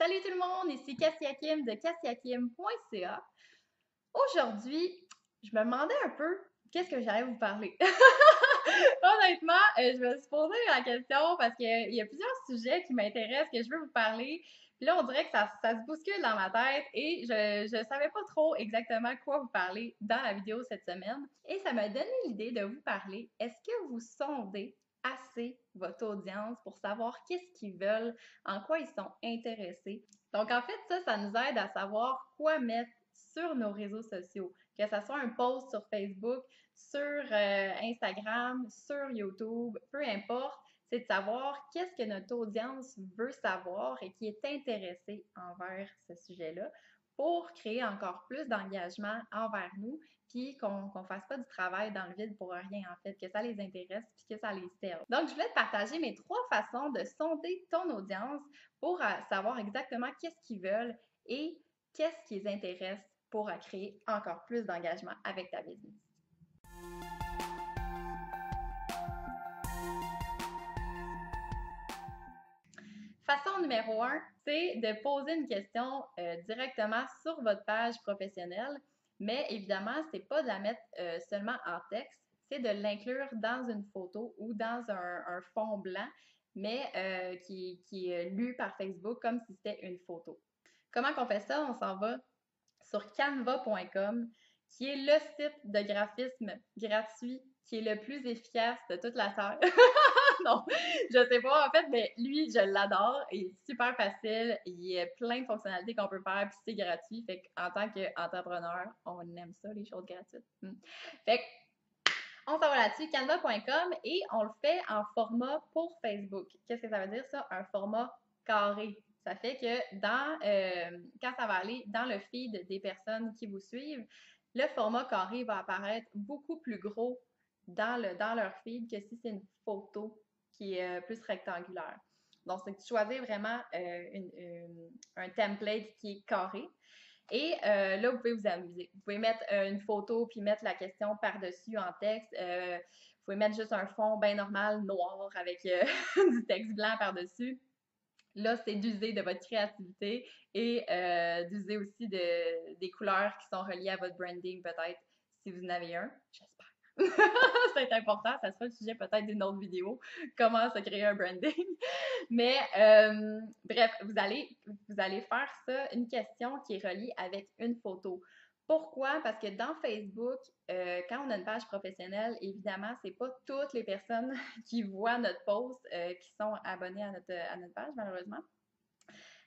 Salut tout le monde, ici Cassia Kim de cassiakim.ca. Aujourd'hui, je me demandais un peu qu'est-ce que j'allais vous parler. Honnêtement, je me suis posé la question parce qu'il y a plusieurs sujets qui m'intéressent, que je veux vous parler. Puis là, on dirait que ça se bouscule dans ma tête et je ne savais pas trop exactement quoi vous parler dans la vidéo cette semaine. Et ça m'a donné l'idée de vous parler. Est-ce que vous sondez assez votre audience pour savoir qu'est-ce qu'ils veulent, en quoi ils sont intéressés? Donc, en fait, ça nous aide à savoir quoi mettre sur nos réseaux sociaux, que ce soit un post sur Facebook, sur Instagram, sur YouTube, peu importe, c'est de savoir qu'est-ce que notre audience veut savoir et qui est intéressée envers ce sujet-là pour créer encore plus d'engagement envers nous, puis qu'on ne fasse pas du travail dans le vide pour rien, en fait, que ça les intéresse puis que ça les serve. Donc, je voulais te partager mes 3 façons de sonder ton audience pour savoir exactement qu'est-ce qu'ils veulent et qu'est-ce qui les intéresse pour créer encore plus d'engagement avec ta business. Façon numéro 1, c'est de poser une question directement sur votre page professionnelle, mais évidemment, c'est pas de la mettre seulement en texte, c'est de l'inclure dans une photo ou dans un fond blanc, mais qui est lu par Facebook comme si c'était une photo. Comment qu'on fait ça? On s'en va sur canva.com, qui est le site de graphisme gratuit qui est le plus efficace de toute la terre. Non, je sais pas, en fait, mais lui, je l'adore. Il est super facile. Il y a plein de fonctionnalités qu'on peut faire, puis c'est gratuit. Fait qu'en tant qu'entrepreneur, on aime ça, les choses gratuites. Fait on s'en va là-dessus, canva.com, et on le fait en format pour Facebook. Qu'est-ce que ça veut dire, ça? Un format carré. Ça fait que quand ça va aller dans le feed des personnes qui vous suivent, le format carré va apparaître beaucoup plus gros dans leur feed que si c'est une photo qui est plus rectangulaire. Donc, c'est que tu choisis vraiment un template qui est carré. Et là, vous pouvez vous amuser. Vous pouvez mettre une photo puis mettre la question par-dessus en texte. Vous pouvez mettre juste un fond bien normal, noir, avec du texte blanc par-dessus. Là, c'est d'user de votre créativité et d'user aussi des couleurs qui sont reliées à votre branding, peut-être, si vous en avez un. J'espère. C'est important, ça sera le sujet peut-être d'une autre vidéo, comment se créer un branding. Mais bref, vous allez faire ça, une question qui est reliée avec une photo. Pourquoi? Parce que dans Facebook, quand on a une page professionnelle, évidemment, c'est pas toutes les personnes qui voient notre post qui sont abonnées à notre page, malheureusement.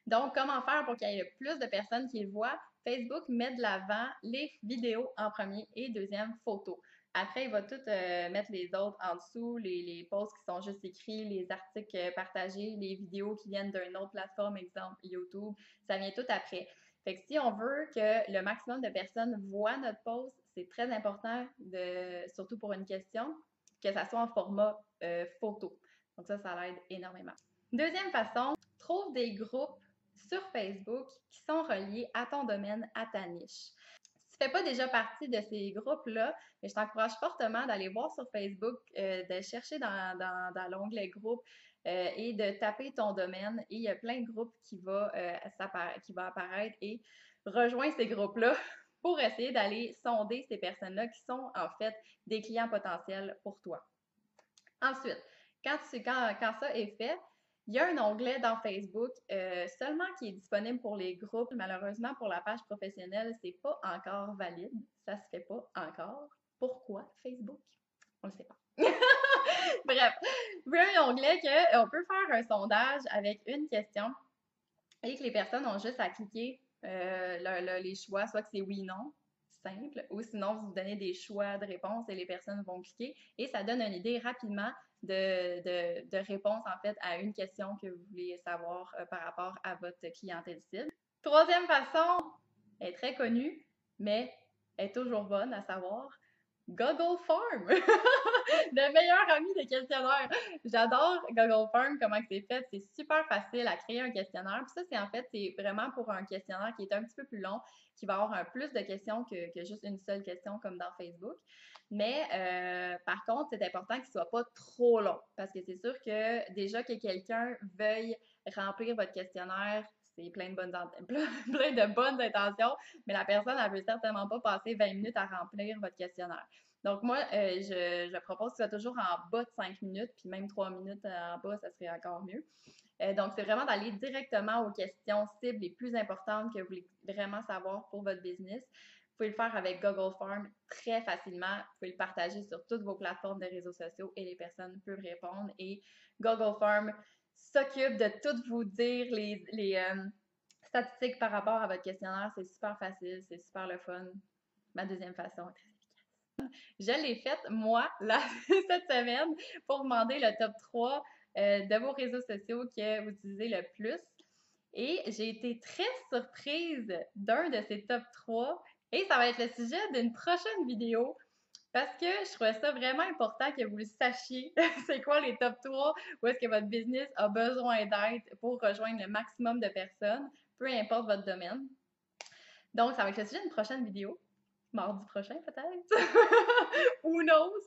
Donc, comment faire pour qu'il y ait plus de personnes qui le voient? Facebook met de l'avant les vidéos en premier et deuxième photos. Après, il va tout mettre les autres en dessous, les posts qui sont juste écrits, les articles partagés, les vidéos qui viennent d'une autre plateforme, exemple YouTube, ça vient tout après. Fait que si on veut que le maximum de personnes voient notre post, c'est très important, surtout pour une question, que ça soit en format photo. Donc ça l'aide énormément. Deuxième façon, trouve des groupes sur Facebook qui sont reliés à ton domaine, à ta niche. Si tu ne fais pas déjà partie de ces groupes-là, je t'encourage fortement d'aller voir sur Facebook, de chercher dans l'onglet groupe et de taper ton domaine. Et il y a plein de groupes qui vont apparaître et rejoins ces groupes-là pour essayer d'aller sonder ces personnes-là qui sont en fait des clients potentiels pour toi. Ensuite, quand ça est fait, il y a un onglet dans Facebook seulement qui est disponible pour les groupes. Malheureusement, pour la page professionnelle, c'est pas encore valide. Ça se fait pas encore. Pourquoi Facebook? On le sait pas. Bref, il y a un onglet qu'on peut faire un sondage avec une question et que les personnes ont juste à cliquer les choix, soit que c'est oui, non, simple, ou sinon vous donnez des choix de réponse et les personnes vont cliquer et ça donne une idée rapidement de réponse en fait à une question que vous voulez savoir par rapport à votre clientèle cible. Troisième façon est très connue, mais est toujours bonne à savoir. Google Form, le meilleur ami des questionnaires. J'adore Google Form, comment c'est fait. C'est super facile à créer un questionnaire. Puis ça, c'est vraiment pour un questionnaire qui est un petit peu plus long, qui va avoir plus de questions que juste une seule question comme dans Facebook. Mais par contre, c'est important qu'il ne soit pas trop long parce que c'est sûr que déjà que quelqu'un veuille remplir votre questionnaire, c'est plein de plein de bonnes intentions, mais la personne, elle veut certainement pas passer 20 minutes à remplir votre questionnaire. Donc, moi, je propose que ce soit toujours en bas de 5 minutes, puis même 3 minutes en bas, ça serait encore mieux. Donc, c'est vraiment d'aller directement aux questions cibles les plus importantes que vous voulez vraiment savoir pour votre business. Vous pouvez le faire avec Google Forms très facilement. Vous pouvez le partager sur toutes vos plateformes de réseaux sociaux et les personnes peuvent répondre. Et Google Forms s'occupe de tout vous dire les statistiques par rapport à votre questionnaire. C'est super facile, c'est super le fun. Ma deuxième façon est très efficace. Je l'ai faite, moi, là, cette semaine, pour demander le top 3 de vos réseaux sociaux que vous utilisez le plus. Et j'ai été très surprise d'un de ces top 3 et ça va être le sujet d'une prochaine vidéo parce que je trouvais ça vraiment important que vous le sachiez. C'est quoi les top 3? Où est-ce que votre business a besoin d'être pour rejoindre le maximum de personnes, peu importe votre domaine. Donc, ça va être le sujet d'une prochaine vidéo. Mardi prochain, peut-être. Who knows?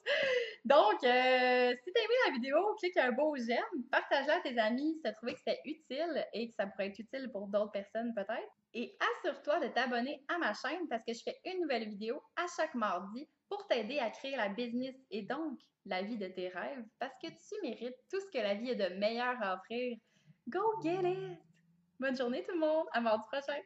Donc, si t'as aimé la vidéo, clique un beau j'aime, partage-la à tes amis si t'as trouvé que c'était utile et que ça pourrait être utile pour d'autres personnes peut-être. Et assure-toi de t'abonner à ma chaîne parce que je fais une nouvelle vidéo à chaque mardi pour t'aider à créer la business et donc la vie de tes rêves parce que tu mérites tout ce que la vie a de meilleur à offrir. Go get it! Bonne journée tout le monde! À mardi prochain!